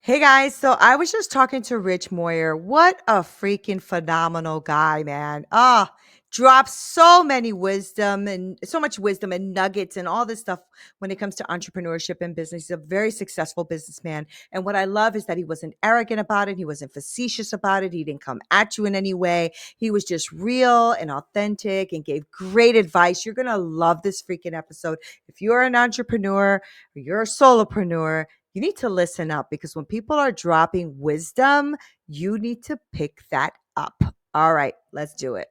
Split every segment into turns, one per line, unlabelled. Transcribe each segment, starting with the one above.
Hey guys, so I was just talking to Rich Moyer. What a freaking phenomenal guy, man. Drops so many wisdom and so much wisdom and nuggets and all this stuff when it comes to entrepreneurship and business. He's a very successful businessman. And what I love is that he wasn't arrogant about it. He wasn't facetious about it. He didn't come at you in any way. He was just real and authentic and gave great advice. You're going to love this freaking episode. If you're an entrepreneur or you're a solopreneur, you need to listen up because when people are dropping wisdom, you need to pick that up. All right, let's do it.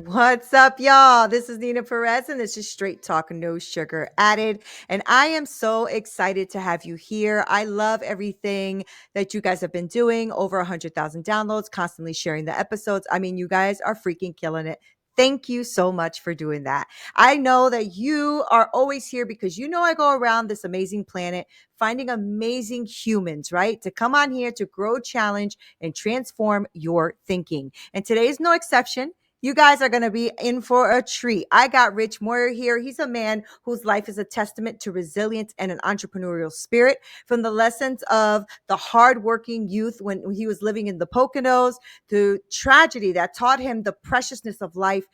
What's up, y'all? This is Neena Perez, and this is Straight Talk, no sugar added. And I am so excited to have you here. I love everything that you guys have been doing. Over 100,000 downloads, constantly sharing the episodes. I mean, you guys are freaking killing it. Thank you so much for doing that. I know that you are always here because you know I go around this amazing planet finding amazing humans, right? To come on here to grow, challenge, and transform your thinking. And today is no exception. You guys are going to be in for a treat. I got Rich Moyer here. He's a man whose life is a testament to resilience and an entrepreneurial spirit. From the lessons of the hardworking youth when he was living in the Poconos to tragedy that taught him the preciousness of life,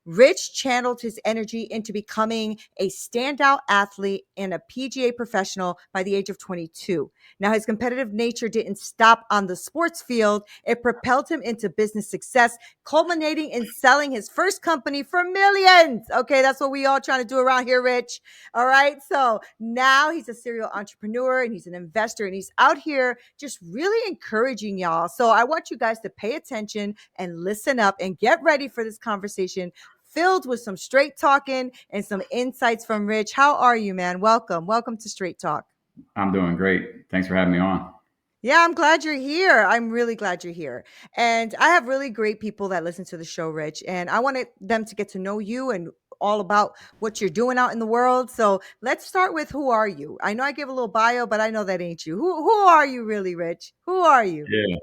Rich channeled his energy into becoming a standout athlete and a PGA professional by the age of 22. Now, his competitive nature didn't stop on the sports field. It propelled him into business success, culminating in selling his first company for millions. Okay, that's what we all trying to do around here, Rich. All right, so now he's a serial entrepreneur and he's an investor and he's out here just really encouraging y'all. So I want you guys to pay attention and listen up and get ready for this conversation filled with some straight talking and some insights from Rich. How are you, man? Welcome. Welcome to Straight Talk.
I'm doing great. Thanks for having me on.
Yeah, I'm glad you're here. I'm really glad you're here. And I have really great people that listen to the show, Rich. And I wanted them to get to know you and all about what you're doing out in the world. So let's start with who are you? I know I gave a little bio, but I know that ain't you. Who are you really, Rich? Who are you?
Yeah,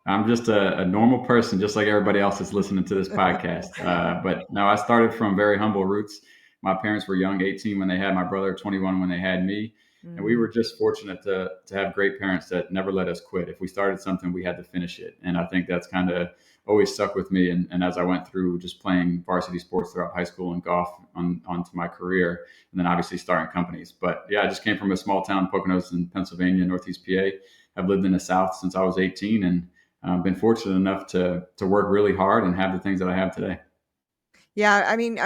I'm just a normal person, just like everybody else that's listening to this podcast. But no, I started from very humble roots. My parents were young, 18 when they had my brother, 21 when they had me. And we
Mm,
were just fortunate to have great parents that never let us quit. If we started something, we had to finish it. And I think that's kind of always stuck with me. And as I went through just playing varsity sports throughout high school and golf onto my career, and then obviously starting companies. But yeah, I just came from a small town, Poconos in Pennsylvania, Northeast PA. I've lived in the South since I was 18 and been fortunate enough to work really hard and have the things that I have today.
Yeah, I mean,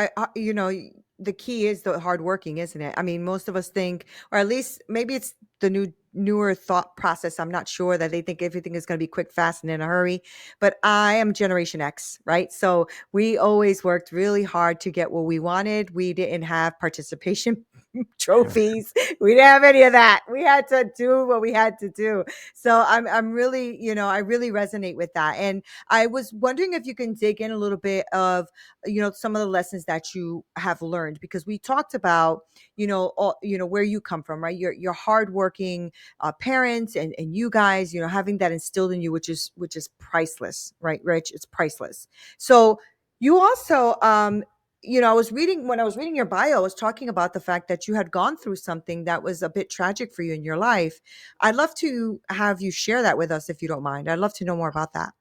the key is the hard working, isn't it? I mean, most of us think, or at least maybe it's the newer thought process. I'm not sure that they think everything is going to be quick, fast, and in a hurry. But I am Generation X, right? So we always worked really hard to get what we wanted. We didn't have participation trophies. We didn't have any of that. We had to do what we had to do. So I'm really, I really resonate with that. And I was wondering if you can dig in a little bit of some of the lessons that you have learned because we talked about where you come from, right? Your hardworking parents and you guys having that instilled in you, which is priceless, right, Rich? It's priceless. So you also I was reading when I was reading your bio, I was talking about the fact that you had gone through something that was a bit tragic for you in your life. I'd love to have you share that with us if you don't mind. I'd love to know more about that.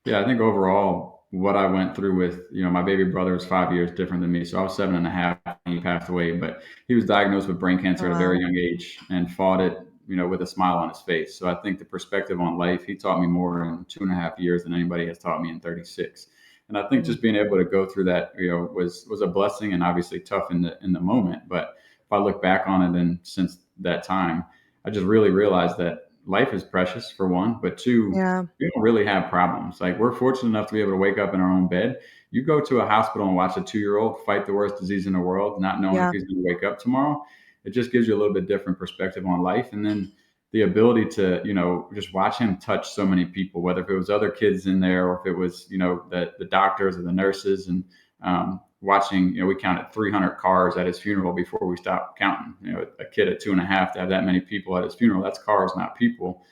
Yeah, I think overall, what I went through with, my baby brother was 5 years different than me. So I was 7.5 when he passed away, but he was diagnosed with brain
Oh
cancer at a very
wow.
young age and fought it, with a smile on his face. So I think the perspective on life, he taught me more in 2.5 years than anybody has taught me in 36. And I think
Mm,
just being able to go through that, was a blessing and obviously tough in the moment. But if I look back on it and since that time, I just really realized that life is precious for one, but two,
yeah.
we don't really have problems. Like we're fortunate enough to be able to wake up in our own bed. You go to a hospital and watch a 2 year old fight the worst disease in the world, not knowing if
Yeah.
he's going to wake up tomorrow. It just gives you a little bit different perspective on life. And then the ability to, just watch him touch so many people, whether if it was other kids in there or if it was, the doctors or the nurses. And watching, we counted 300 cars at his funeral before we stopped counting. A kid at 2.5 to have that many people at his funeral, that's cars, not people.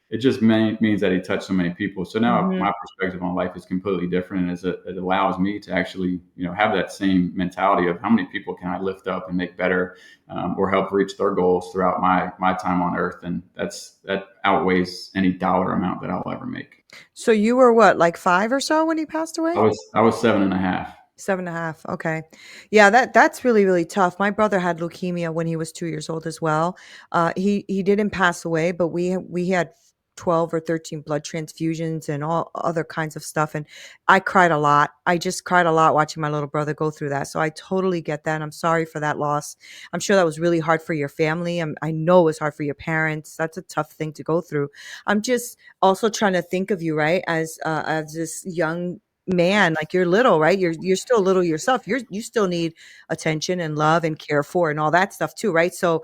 It just means that he touched so many people. So now
Mhm.
my perspective on life is completely different, and it allows me to actually, have that same mentality of how many people can I lift up and make better, or help reach their goals throughout my time on Earth, and that outweighs any dollar amount that I'll ever make.
So you were what, like 5 or so when he passed
I
away?
was I was 7.5.
7.5, okay. Yeah, that's really, really tough. My brother had leukemia when he was 2 years old as well. He didn't pass away, but we had 12 or 13 blood transfusions and all other kinds of stuff, and I cried a lot. I just cried a lot watching my little brother go through that, so I totally get that, and I'm sorry for that loss. I'm sure that was really hard for your family. I know it was hard for your parents. That's a tough thing to go through. I'm just also trying to think of you, right, as this young man, like you're little, right? You're still little yourself. You still need attention and love and care for and all that stuff too, right? So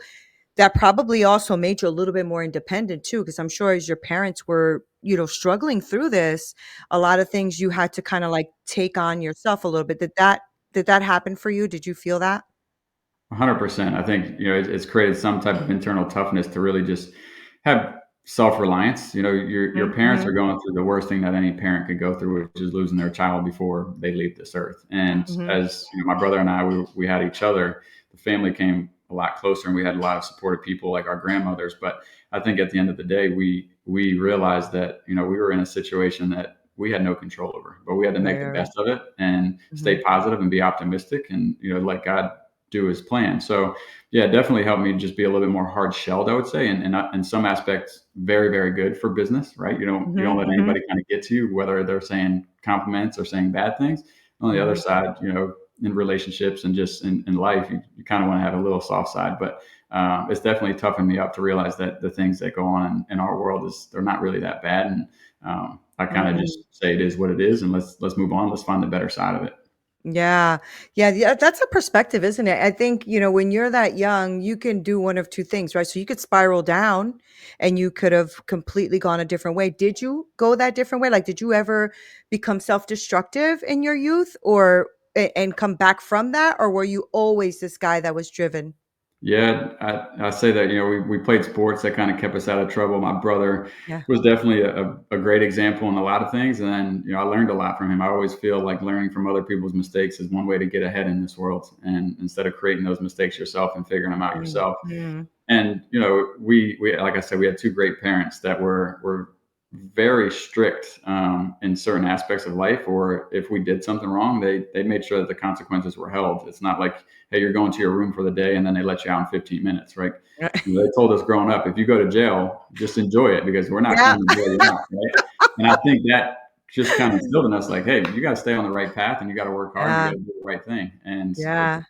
that probably also made you a little bit more independent too, because I'm sure as your parents were, struggling through this, a lot of things you had to kind of like take on yourself a little bit. Did that happen for you? Did you feel that?
100%. I think, it's created some type of internal toughness to really just have self-reliance. Your parents are
Mhm.
going through the worst thing that any parent could go through, which is losing their child before they leave this earth. And
Mhm.
as my brother and I, we had each other. The family came a lot closer, and we had a lot of supportive people like our grandmothers. But I think at the end of the day, we realized that we were in a situation that we had no control over, but we had to
Right,
make the
right, right.
best of it and stay
Mhm.
positive and be optimistic, and let God do his plan. So yeah, it definitely helped me just be a little bit more hard shelled, I would say, and in some aspects, very, very good for business, right? You don't
Mhm.
let
Mhm.
anybody kind of get to you, whether they're saying compliments or saying bad things. On the other
Mhm.
side, in relationships and just in life, you kind of want to have a little soft side, but it's definitely toughened me up to realize that the things that go on in our world they're not really that bad, and I kind of
Mhm.
just say it is what it is, and let's move on. Let's find the better side of it.
Yeah. Yeah, yeah, that's a perspective, isn't it? I think, when you're that young, you can do one of two things, right? So you could spiral down and you could have completely gone a different way. Did you go that different way? Like, did you ever become self-destructive in your youth or and come back from that? Or were you always this guy that was driven?
Yeah, I say that, we played sports that kind of kept us out of trouble. My brother
Yeah.
was definitely a great example in a lot of things. And then, I learned a lot from him. I always feel like learning from other people's mistakes is one way to get ahead in this world. And instead of creating those mistakes yourself and figuring them out
Mm,
yourself.
mm,
And we like I said, we had two great parents that were very strict, in certain aspects of life. Or if we did something wrong, they made sure that the consequences were held. It's not like, hey, you're going to your room for the day and then they let you out in 15 minutes, right? They told us growing up, if you go to jail, just enjoy it because we're not
yeah.
coming to bail you out, right? And I think that just kind of instilled in us, like, hey, you got to stay on the right path and you got to work hard. You got
Yeah.
to do the right thing. And
Yeah.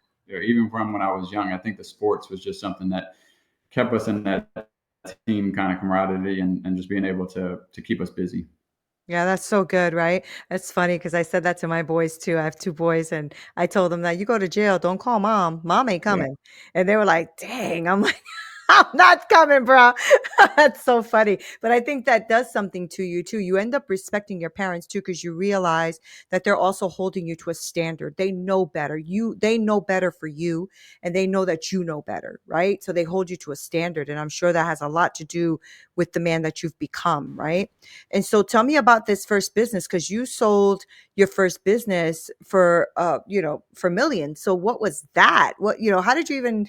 even from when I was young, I think the sports was just something that kept us in that team kind of camaraderie, and just being able to keep us busy.
Yeah, that's so good, right? It's funny because I said that to my boys too. I have 2 boys, and I told them that, "You go to jail, don't call mom. Mom ain't
Yeah.
coming." And they were like, "Dang." I'm like, "I'm not coming, bro." That's so funny. But I think that does something to you too. You end up respecting your parents too because you realize that they're also holding you to a standard. They know better. They know better for you, and they know that you know better, right? So they hold you to a standard, and I'm sure that has a lot to do with the man that you've become, right? And so tell me about this first business because you sold your first business for for millions. So what was that? How did you even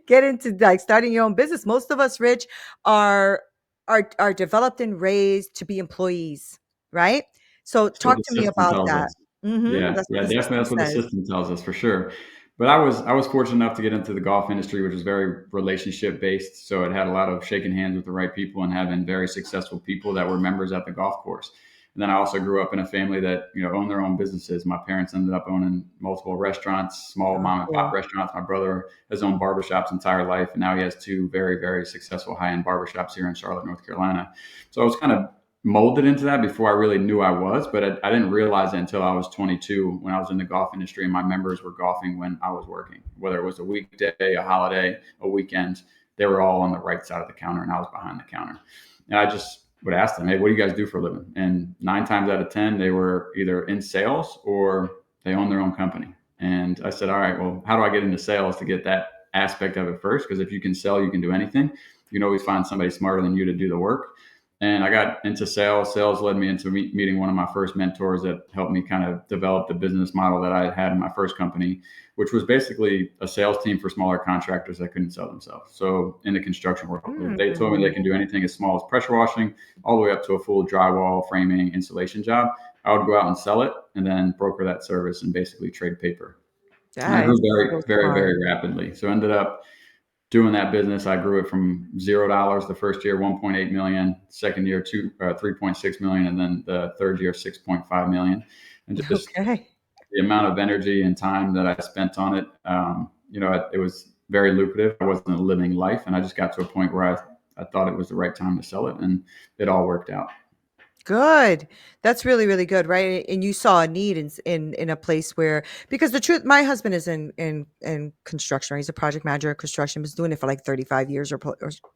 get into like starting your own business? Most of us rich are are developed and raised to be employees, right? So
That's what
talk
the
to me
system
about
tells
that.
us.
Mhm.
Yeah,
That's what
yeah,
the
definitely.
system
That's what the
says.
system tells us for sure. But I was fortunate enough to get into the golf industry, which was very relationship based. So it had a lot of shaking hands with the right people and having very successful people that were members at the golf course. And then I also grew up in a family that owned their own businesses. My parents ended up owning multiple restaurants, small
Oh,
mom and pop
cool.
restaurants. My brother has owned barbershops entire life, and now he has two very, very successful high end barbershops here in Charlotte, North Carolina. So I was kind of molded into that before I really knew I was, but I didn't realize it until I was 22 when I was in the golf industry and my members were golfing when I was working, whether it was a weekday, a holiday, a weekend, they were all on the right side of the counter and I was behind the counter. And I just would ask them, hey, what do you guys do for a living? And 9 times out of 10, they were either in sales or they own their own company. And I said, all right, well, how do I get into sales to get that aspect of it first? Because if you can sell, you can do anything. You can always find somebody smarter than you to do the work. And I got into sales. Sales led me into meeting one of my first mentors that helped me kind of develop the business model that I had in my first company, which was basically a sales team for smaller contractors that couldn't sell themselves. So in the construction world, if they told me they
Mm.
can do anything as small as pressure washing, all the way up to a full drywall, framing, installation job, I would go out and sell it and then broker that service and basically trade paper. And I
That
grew
is
very,
so
very,
smart.
very rapidly. So ended up doing that business. I grew it from $0 the first year, 1.8 million, second year, 3.6 million, and then the third year, 6.5 million. And just
Okay.
the amount of energy and time that I spent on it, it was very lucrative. I wasn't living life, and I just got to a point where I thought it was the right time to sell it, and it all worked out.
Good. That's really, really good, right? And you saw a need in a place where, because the truth, my husband is in construction. Right? He's a project manager in construction. He's doing it for like 35 years or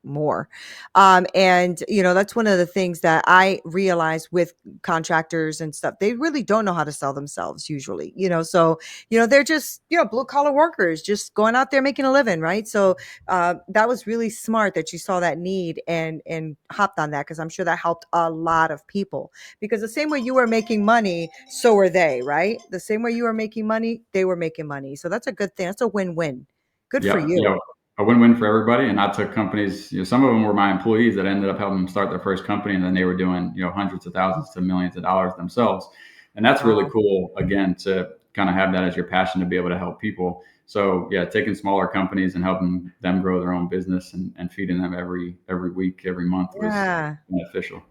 more. And that's one of the things that I realize with contractors and stuff. They really don't know how to sell themselves usually. So they're just blue collar workers, just going out there making a living, right? So that was really smart that you saw that need and hopped on that, because I'm sure that helped a lot of people, because the same way you were making money, so were they, right? The same way you were making money, they were making money. So that's a good thing. That's a win-win. Good for
Yep,
you.
a win-win for everybody. And I took companies, some of them were my employees that ended up helping them start their first company, and then they were doing, hundreds of thousands to millions of dollars themselves. And that's really
Wow.
cool, again, to kind of have that as your passion to be able to help people. So yeah, taking smaller companies and helping them grow their own business and feeding them every week, every month was
Yeah.
beneficial.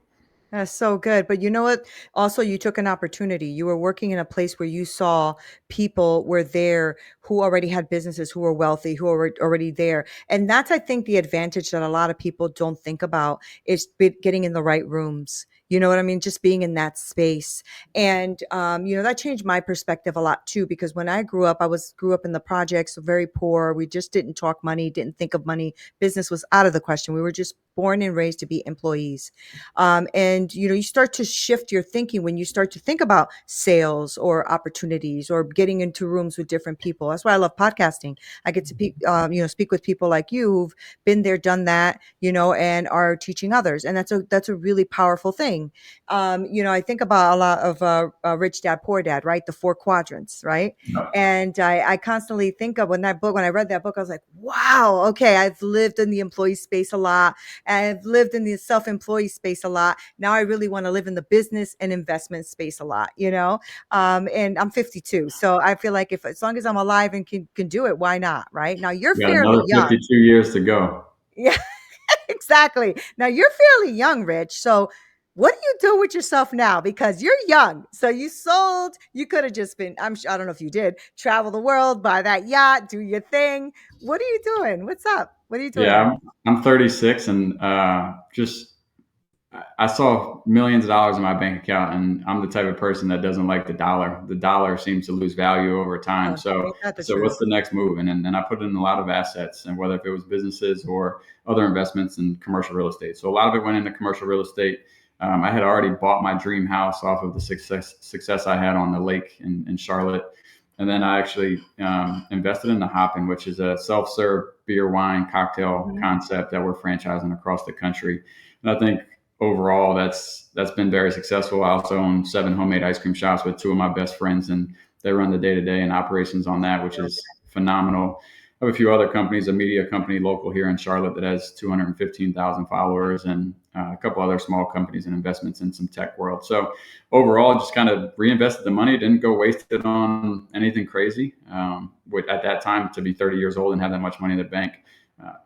That's so good. But you know what? Also, you took an opportunity. You were working in a place where you saw people were there who already had businesses, who were wealthy, who were already there. And that's, I think, the advantage that a lot of people don't think about is getting in the right rooms. You know what I mean? Just being in that space. And, that changed my perspective a lot too, because when I grew up, grew up in the projects, very poor. We just didn't talk money, didn't think of money. Business was out of the question. We were just born and raised to be employees. And you start to shift your thinking when you start to think about sales or opportunities or getting into rooms with different people. That's why I love podcasting. I get to speak with people like you who've been there, done that, and are teaching others, and that's a really powerful thing. I think about a lot of Rich Dad Poor Dad, right? The four quadrants, right?
Yep.
And I constantly think of when I read that book, I was like, wow, okay, I've lived in the employee space a lot. I've lived in the self-employed space a lot. Now I really want to live in the business and investment space a lot, and I'm 52. So I feel like, if as long as I'm alive and can do it, why not? Right now, you're
You got
fairly
another
young.
52 years to go.
Yeah, exactly. Now you're fairly young, Rich. So what do you do with yourself now? Because you're young. So you could have just been, I don't know if you did, travel the world, buy that yacht, do your thing. What are you doing? What's up? What are you doing
Yeah,
now?
I'm 36, and just I saw millions of dollars in my bank account, and I'm the type of person that doesn't like the dollar. The dollar seems to lose value over time. So
Ain't that
I
the
said,
truth?
what's the next move? And I put in a lot of assets, and whether if it was businesses or other investments in commercial real estate. So a lot of it went into commercial real estate. I had already bought my dream house off of the success I had on the lake in Charlotte. And then I actually invested in the Hoppin', which is a self-serve beer, wine, cocktail
Mhm.
concept that we're franchising across the country. And I think overall that's been very successful. I also own 7 homemade ice cream shops with 2 of my best friends, and they run the day-to-day and operations on that, which is phenomenal. I have a few other companies, a media company local here in Charlotte that has 215,000 followers, and a couple other small companies and investments in some tech world. So overall, just kind of reinvested the money, didn't go waste it on anything crazy. At that time, to be 30 years old and have that much money in the bank,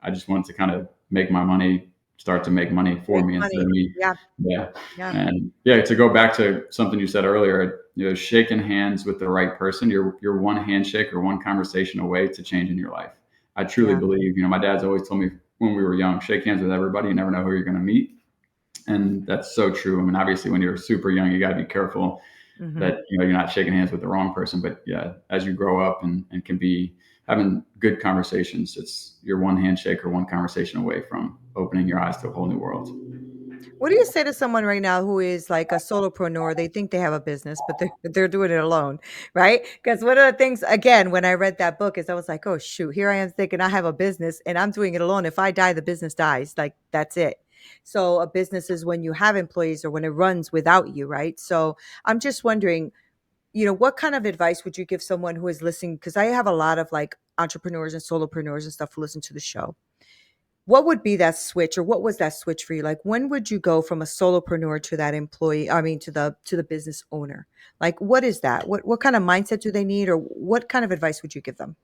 I just wanted to kind of make my money start to make money for
Make
me instead
money.
of me.
Yeah,
Yeah.
yeah,
And yeah, to go back to something you said earlier, shaking hands with the right person, you're one handshake or one conversation away to changing your life. I truly
yeah.
believe, my dad's always told me when we were young, shake hands with everybody. You never know who you're going to meet. And that's so true. I mean, obviously when you're super young, you got to be careful
Mhm.
that, you're not shaking hands with the wrong person. But yeah, as you grow up and can be having good conversations, you're one handshake or one conversation away from opening your eyes to a whole new world.
What do you say to someone right now who is like a solopreneur? They think they have a business, but they're doing it alone, right? Because one of the things, again, when I read that book, is I was like, oh shoot, here I am thinking I have a business and I'm doing it alone. If I die, the business dies. Like that's it. So a business is when you have employees or when it runs without you, right? So I'm just wondering, what kind of advice would you give someone who is listening? Because I have a lot of like entrepreneurs and solopreneurs and stuff who listen to the show. What would be that switch, or what was that switch for you? Like, when would you go from a solopreneur to that employee? I mean, to the business owner. Like, what is that? What kind of mindset do they need, or what kind of advice would you give them?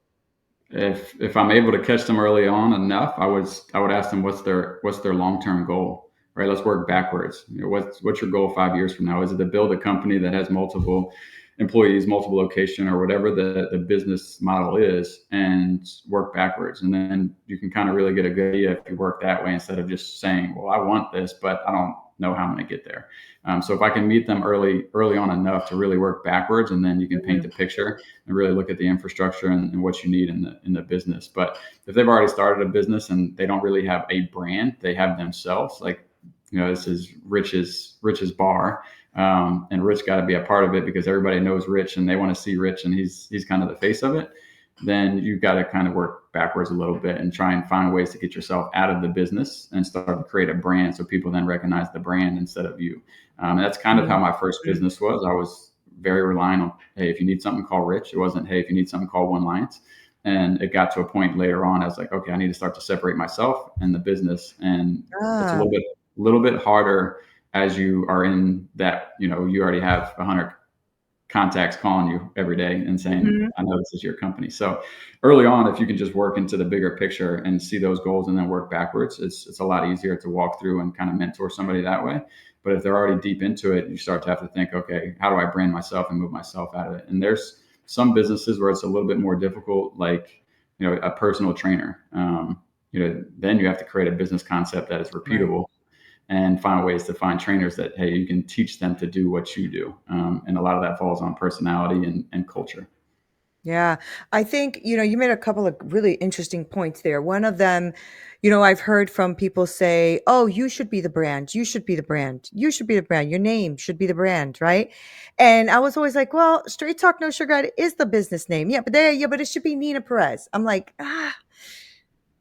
If I'm able to catch them early on enough, I would ask them what's their long term goal. Right, let's work backwards. What's your goal 5 years from now? Is it to build a company that has multiple employees, multiple location, or whatever the business model is, and work backwards? And then you can kind of really get a good idea if you work that way instead of just saying, well, I want this, but I don't know how I'm going to get there. So if I can meet them early on enough to really work backwards, and then you can paint
Mhm.
the picture and really look at the infrastructure and what you need in the business. But if they've already started a business and they don't really have a brand, they have themselves. Like, this is Rich's bar, and Rich got to be a part of it because everybody knows Rich and they want to see Rich, and he's kind of the face of it. Then you've got to kind of work backwards a little bit and try and find ways to get yourself out of the business and start to create a brand so people then recognize the brand instead of you. And that's kind of how
Mhm.
my first business was. I was very reliant on, hey, if you need something, call Rich. It wasn't, hey, if you need something, call One Lions. And it got to a point later on, I was like, okay, I need to start to separate myself and the business. And it's a
Ah.
little bit harder as you are in that, you already have 100 contacts calling you every day and saying,
Mhm.
I know this is your company. So early on, if you can just work into the bigger picture and see those goals and then work backwards, it's a lot easier to walk through and kind of mentor somebody that way. But if they're already deep into it, you start to have to think, okay, how do I brand myself and move myself out of it? And there's some businesses where it's a little bit more difficult, like, a personal trainer. Then you have to create a business concept that is
Right.
repeatable and find ways to find trainers that, hey, you can teach them to do what you do. And a lot of that falls on personality and culture.
Yeah. I think, you made a couple of really interesting points there. One of them, I've heard from people say, oh, you should be the brand. You should be the brand. You should be the brand. Your name should be the brand. Right. And I was always like, well, Straight Talk No Sugar is the business name. Yeah, but it should be Neena Perez. I'm like,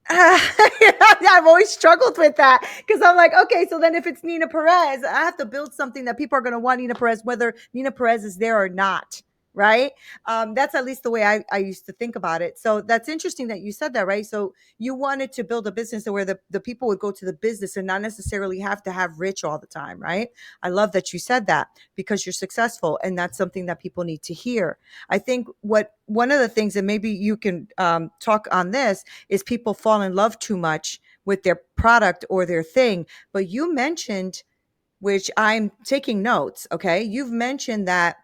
I've always struggled with that because I'm like, okay, so then if it's Neena Perez, I have to build something that people are going to want Neena Perez, whether Neena Perez is there or not. Right. That's at least the way I used to think about it. So that's interesting that you said that, right? So you wanted to build a business where the people would go to the business and not necessarily have to have Rich all the time, right? I love that you said that because you're successful and that's something that people need to hear. I think one of the things, and maybe you can talk on this, is people fall in love too much with their product or their thing. But you mentioned, which I'm taking notes, okay? You've mentioned that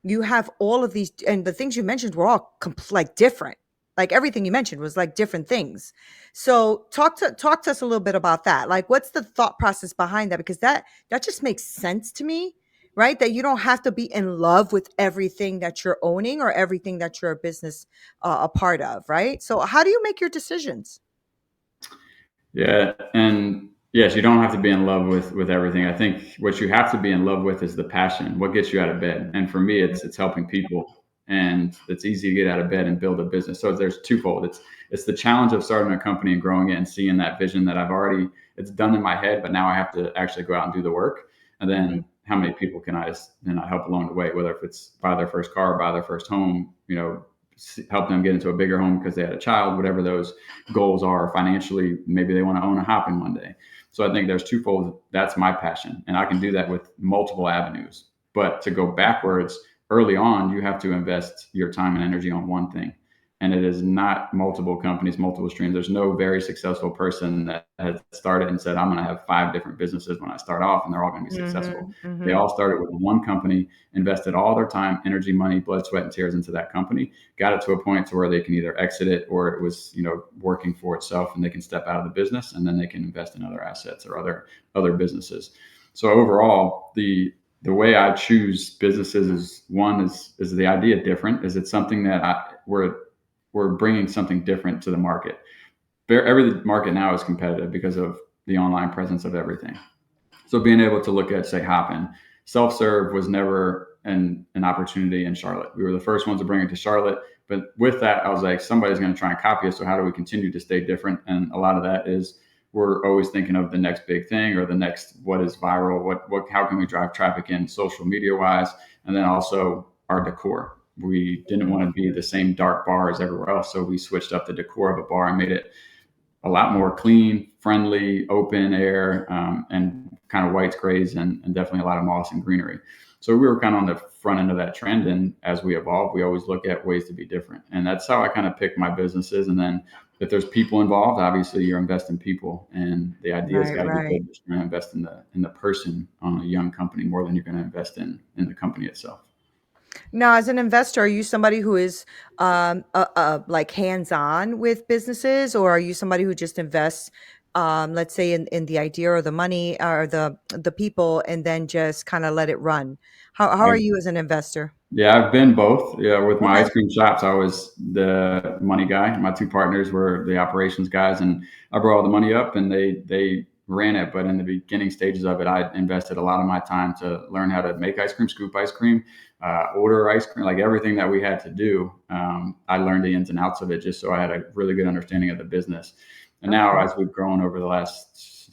you have all of these, and the things you mentioned were all like different. Like everything you mentioned was like different things. So talk to us a little bit about that. Like, what's the thought process behind that? Because that just makes sense to me, right? That you don't have to be in love with everything that you're owning or everything that you're a business a part of, right? So how do you make your decisions?
Yeah, and yes, you don't have to be in love with everything. I think what you have to be in love with is the passion, what gets you out of bed. And for me, it's helping people, and it's easy to get out of bed and build a business. So there's twofold. It's the challenge of starting a company and growing it and seeing that vision that it's done in my head, but now I have to actually go out and do the work. And
Mhm.
then how many people can I help along the way, whether if it's buy their first car, buy their first home, help them get into a bigger home because they had a child, whatever those goals are financially. Maybe they want to own a hopping one day. So I think there's twofold. That's my passion, and I can do that with multiple avenues. But to go backwards early on, you have to invest your time and energy on one thing. And it is not multiple companies, multiple streams. There's no very successful person that has started and said, I'm going to have 5 different businesses when I start off, and they're all going to be successful.
Mhm.
They
Mhm.
all started with one company, invested all their time, energy, money, blood, sweat, and tears into that company, got it to a point to where they can either exit it or it was, working for itself and they can step out of the business and then they can invest in other assets or other businesses. So overall, the way I choose businesses is one is the idea different? Is it something that we're bringing something different to the market? Every market now is competitive because of the online presence of everything. So being able to look at, say, Hopin, self-serve was never an opportunity in Charlotte. We were the first ones to bring it to Charlotte. But with that, I was like, somebody's going to try and copy us. So how do we continue to stay different? And a lot of that is we're always thinking of the next big thing or the next what is viral, how can we drive traffic in social media wise, and then also our decor. We didn't want to be the same dark bar as everywhere else, so we switched up the decor of a bar and made it a lot more clean, friendly, open air, and kind of whites, grays, and definitely a lot of moss and greenery. So we were kind of on the front end of that trend. And as we evolve, we always look at ways to be different. And that's how I kind of pick my businesses. And then if there's people involved, obviously you're investing people, and the idea's
Right,
got to be
right.
good. You're going to invest in the person on a young company more than you're going to invest in the company itself.
Now, as an investor, are you somebody who is like hands-on with businesses, or are you somebody who just invests, let's say, in the idea or the money or the people, and then just kind of let it run? How are you as an investor?
Yeah, I've been both. Yeah, with my
Okay.
ice cream shops, I was the money guy. My two partners were the operations guys, and I brought all the money up, and they ran it. But in the beginning stages of it, I invested a lot of my time to learn how to make ice cream, scoop ice cream, order ice cream, like everything that we had to do. I learned the ins and outs of it just so I had a really good understanding of the business. And now,
Okay.
as we've grown over the last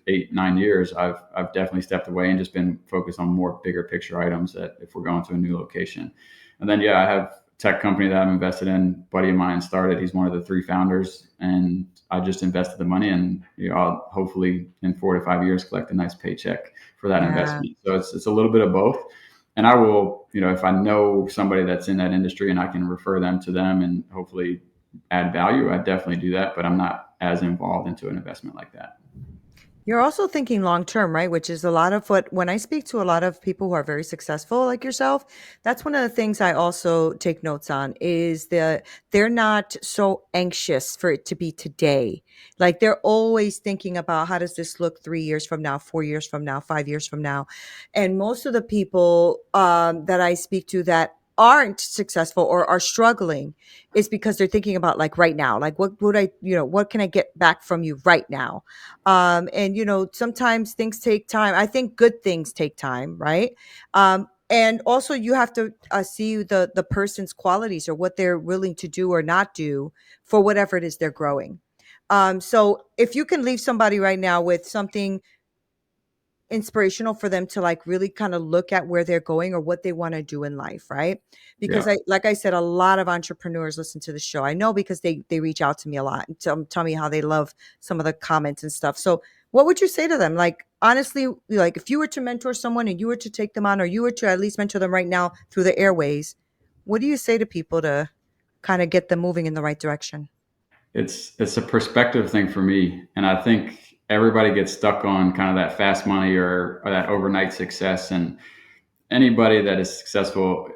8, 9 years, I've definitely stepped away and just been focused on more bigger picture items that if we're going to a new location. And then I have a tech company that I'm invested in. A buddy of mine started. He's one of the three founders, and I just invested the money, and I'll hopefully in 4 to 5 years collect a nice paycheck for that
Yeah.
investment. So it's a little bit of both. And I will, if I know somebody that's in that industry and I can refer them to them and hopefully add value, I definitely do that. But I'm not as involved into an investment like that.
You're also thinking long term, right? Which is a lot of what, when I speak to a lot of people who are very successful like yourself, that's one of the things I also take notes on is they're not so anxious for it to be today. Like they're always thinking about how does this look 3 years from now, 4 years from now, 5 years from now. And most of the people that I speak to that aren't successful or are struggling is because they're thinking about like right now, like what would I, what can I get back from you right now? And sometimes things take time. I think good things take time, right? And also you have to see the person's qualities or what they're willing to do or not do for whatever it is they're growing. So if you can leave somebody right now with something inspirational for them to like really kind of look at where they're going or what they want to do in life, right? Because
Yeah.
I, like I said, a lot of entrepreneurs listen to the show. I know because they reach out to me a lot and tell me how they love some of the comments and stuff. So what would you say to them? Like honestly, like if you were to mentor someone and you were to take them on, or you were to at least mentor them right now through the airways, what do you say to people to kind of get them moving in the right direction?
It's a perspective thing for me, and I think everybody gets stuck on kind of that fast money or that overnight success. And anybody that is successful,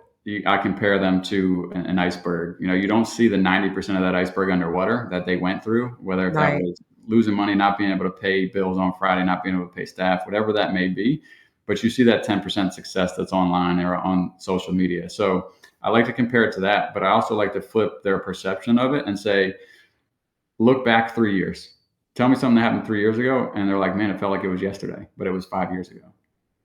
I compare them to an iceberg. You don't see the 90% of that iceberg underwater that they went through, whether if that
Right.
was losing money, not being able to pay bills on Friday, not being able to pay staff, whatever that may be. But you see that 10% success that's online or on social media. So I like to compare it to that, but I also like to flip their perception of it and say, look back 3 years. Tell me something that happened 3 years ago. And they're like, man, it felt like it was yesterday, but it was 5 years ago.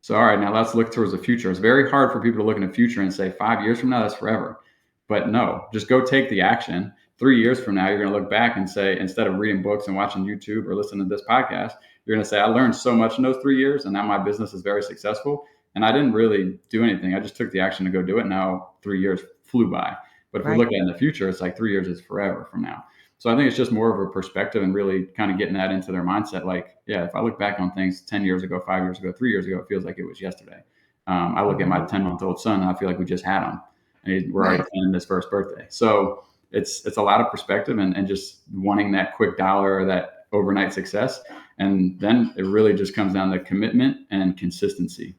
So, all right, now let's look towards the future. It's very hard for people to look in the future and say 5 years from now, that's forever. But no, just go take the action. 3 years from now, you're going to look back and say, instead of reading books and watching YouTube or listening to this podcast, you're going to say, I learned so much in those 3 years, and now my business is very successful. And I didn't really do anything. I just took the action to go do it. Now 3 years flew by. But if we
Right.
look at it in the future, it's like 3 years is forever from now. So I think it's just more of a perspective and really kind of getting that into their mindset. Like, yeah, if I look back on things 10 years ago, 5 years ago, 3 years ago, it feels like it was yesterday. I look at my
Mhm.
10-month-old son and I feel like we just had him. And we're already
Nice.
planning his first birthday. So it's a lot of perspective and just wanting that quick dollar or that overnight success. And then it really just comes down to commitment and consistency.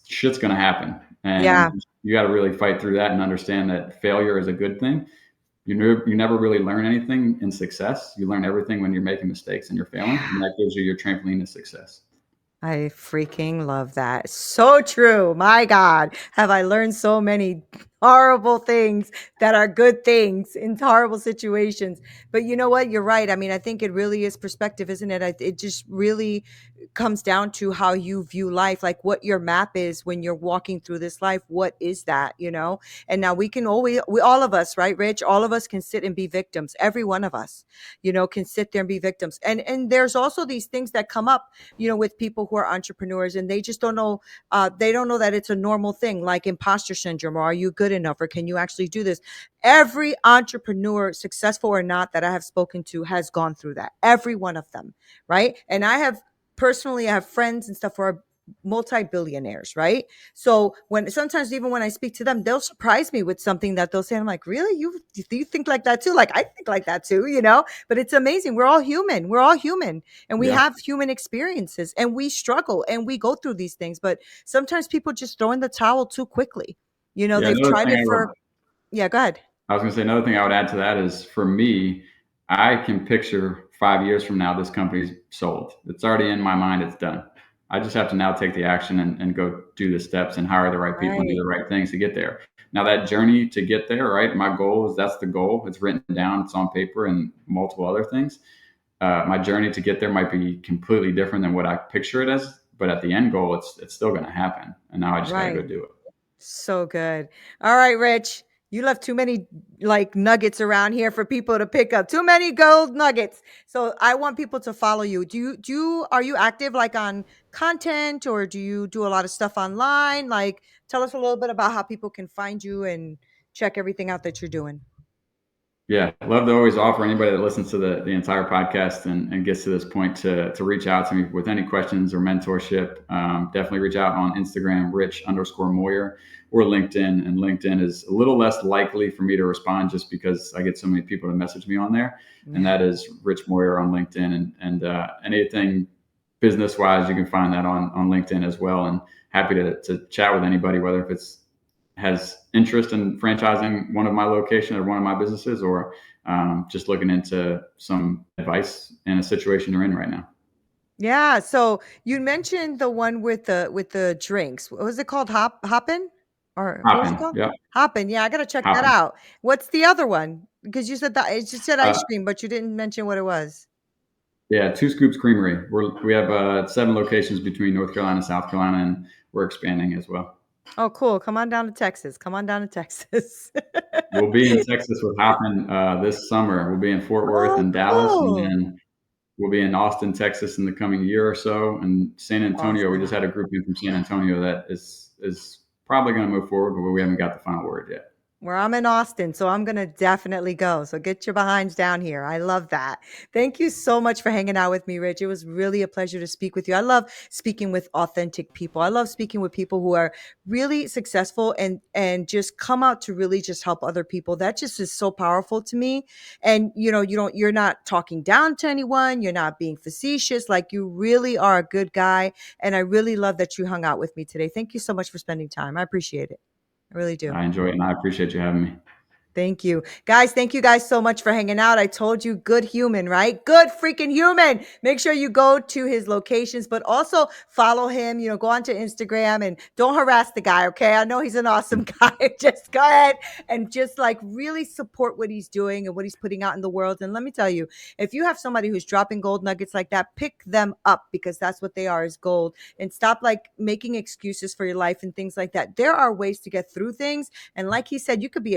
Shit's going to happen.
Yeah.
And you got to really fight through that and understand that failure is a good thing. You never really learn anything in success. You learn everything when you're making mistakes and you're failing, and that gives you your trampoline to success.
I freaking love that. So true. My God. Have I learned so many horrible things that are good things in horrible situations. But you know what? You're right. I mean, I think it really is perspective, isn't it? It just really comes down to how you view life, like what your map is when you're walking through this life. What is that, you know? And now we can always, we, all of us, right, Rich? All of us can sit and be victims. Every one of us, you know, can sit there and be victims. And there's also these things that come up, you know, with people who are entrepreneurs, and they just don't know, they don't know that it's a normal thing, like imposter syndrome, or are you good enough, or can you actually do this? Every entrepreneur, successful or not, that I have spoken to has gone through that. Every one of them, right? And I have personally, I have friends and stuff who are multi-billionaires, right? So when sometimes even when I speak to them, they'll surprise me with something that they'll say. I'm like, really? You think like that too? Like I think like that too, you know? But it's amazing. We're all human. We're all human, and we
Yeah.
have human experiences, and we struggle and we go through these things. But sometimes people just throw in the towel too quickly. You know,
Yeah.
they've
Another
tried
thing
it for, yeah, go ahead.
I was going to say another thing I would add to that is for me, I can picture 5 years from now this company's sold. It's already in my mind. It's done. I just have to now take the action and go do the steps and hire the right people and do
Right.
the right things to get there. Now that journey to get there, right? My goal is that's the goal. It's written down. It's on paper and multiple other things. My journey to get there might be completely different than what I picture it as, but at the end goal, it's still going to happen. And now I just got to go
Right.
do it.
So good. All right, Rich. You left too many like nuggets around here for people to pick up. Too many gold nuggets. So I want people to follow you. Are you active like on content, or do you do a lot of stuff online? Like tell us a little bit about how people can find you and check everything out that you're doing.
Yeah, love to always offer anybody that listens to the entire podcast and gets to this point to reach out to me with any questions or mentorship. Definitely reach out on Instagram, Rich_Moyer, or LinkedIn. And LinkedIn is a little less likely for me to respond just because I get so many people to message me on there. And
Yeah.
that is Rich Moyer on LinkedIn. And anything business wise, you can find that on LinkedIn as well. And happy to chat with anybody, whether if it's has interest in franchising one of my locations or one of my businesses, or just looking into some advice in a situation they're in right now.
Yeah. So you mentioned the one with the drinks. What was it called? Hoppin'? Or what was it
Hopping,
called?
yep,
Hoppin'. Yeah, I gotta check that
hopping.
out. What's the other one? Because you said that it just said
Uh,
ice cream, but you didn't mention what it was.
yeah, Two Scoops Creamery. We have 7 locations between North Carolina and South Carolina, and we're expanding as well.
Oh, cool. Come on down to Texas. Come on down to Texas.
We'll be in Texas with Hopping this summer. We'll be in Fort Worth
Oh,
and Dallas, and
cool.
then we'll be in Austin, Texas in the coming year or so. And San Antonio, we just
Awesome.
had a group in from San Antonio that is probably going to move forward, but we haven't got the final word yet.
Where I'm in Austin, so I'm gonna definitely go. So get your behinds down here. I love that. Thank you so much for hanging out with me, Rich. It was really a pleasure to speak with you. I love speaking with authentic people. I love speaking with people who are really successful and just come out to really just help other people. That just is so powerful to me. And you know, you're not talking down to anyone. You're not being facetious. Like you really are a good guy. And I really love that you hung out with me today. Thank you so much for spending time. I appreciate it. I really do.
I enjoy it, and I appreciate you having me.
Thank you. Guys, thank you guys so much for hanging out. I told you, good human, right? Good freaking human. Make sure you go to his locations, but also follow him. You know, go onto Instagram and don't harass the guy, okay? I know he's an awesome guy. Just go ahead and just like really support what he's doing and what he's putting out in the world. And let me tell you, if you have somebody who's dropping gold nuggets like that, pick them up, because that's what they are, is gold. And stop like making excuses for your life and things like that. There are ways to get through things. And like he said, you could be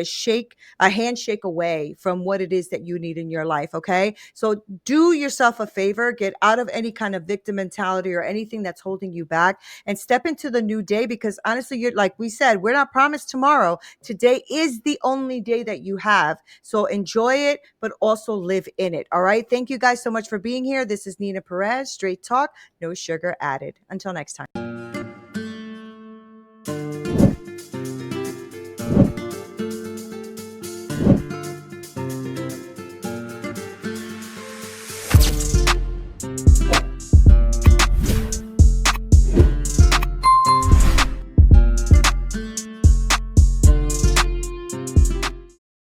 a handshake away from what it is that you need in your life. Okay. So do yourself a favor, get out of any kind of victim mentality or anything that's holding you back, and step into the new day, because honestly, you're like we said, we're not promised tomorrow. Today is the only day that you have. So enjoy it, but also live in it. All right. Thank you guys so much for being here. This is Neena Perez, straight talk, no sugar added. Until next time.